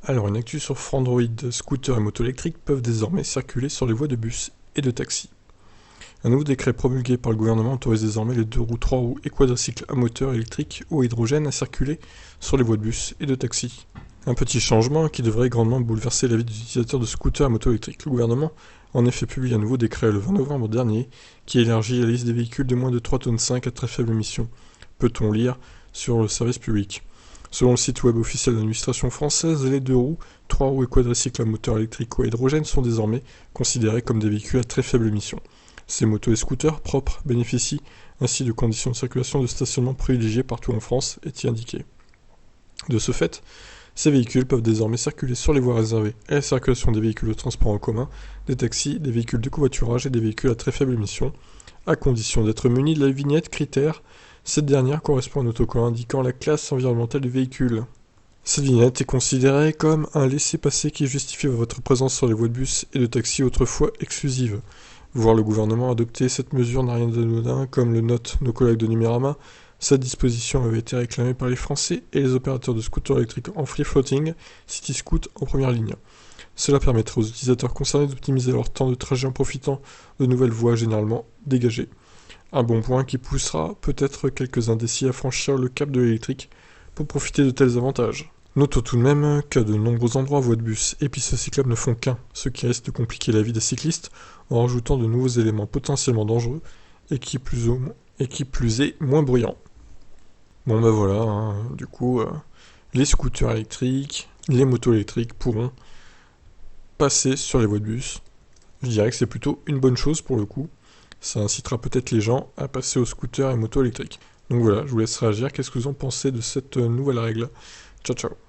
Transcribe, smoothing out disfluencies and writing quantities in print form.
Alors, une actu sur Frandroid, scooters et motos électriques peuvent désormais circuler sur les voies de bus et de taxi. Un nouveau décret promulgué par le gouvernement autorise désormais les 2 roues, 3 roues et quadricycles à moteur électrique ou à hydrogène à circuler sur les voies de bus et de taxi. Un petit changement qui devrait grandement bouleverser la vie des utilisateurs de scooters et motos électriques. Le gouvernement a en effet publié un nouveau décret le 20 novembre dernier qui élargit la liste des véhicules de moins de 3,5 tonnes à très faible émission, peut-on lire sur le service public. Selon le site web officiel de l'administration française, les 2 roues, 3 roues et quadricycles à moteur électrique ou à hydrogène sont désormais considérés comme des véhicules à très faible émission. Ces motos et scooters propres bénéficient ainsi de conditions de circulation et de stationnement privilégiées partout en France, est-il indiqué. De ce fait, ces véhicules peuvent désormais circuler sur les voies réservées à la circulation des véhicules de transport en commun, des taxis, des véhicules de covoiturage et des véhicules à très faible émission, à condition d'être munis de la vignette critère. Cette dernière correspond à un autocollant indiquant la classe environnementale du véhicule. Cette vignette est considérée comme un laissez-passer qui justifie votre présence sur les voies de bus et de taxi autrefois exclusives. Voir le gouvernement adopter cette mesure n'a rien d'anodin, comme le notent nos collègues de Numérama. Cette disposition avait été réclamée par les Français et les opérateurs de scooters électriques en free floating, CityScoot en première ligne. Cela permettrait aux utilisateurs concernés d'optimiser leur temps de trajet en profitant de nouvelles voies généralement dégagées. Un bon point qui poussera peut-être quelques indécis à franchir le cap de l'électrique pour profiter de tels avantages. Notons tout de même qu'à de nombreux endroits, voies de bus et pistes cyclables ne font qu'un, ce qui risque de compliquer la vie des cyclistes en rajoutant de nouveaux éléments potentiellement dangereux et qui plus est moins bruyants. Bon ben voilà, du coup, les scooters électriques, les motos électriques pourront passer sur les voies de bus. Je dirais que c'est plutôt une bonne chose pour le coup. Ça incitera peut-être les gens à passer aux scooters et motos électriques. Donc voilà, je vous laisse réagir. Qu'est-ce que vous en pensez de cette nouvelle règle ? Ciao ciao.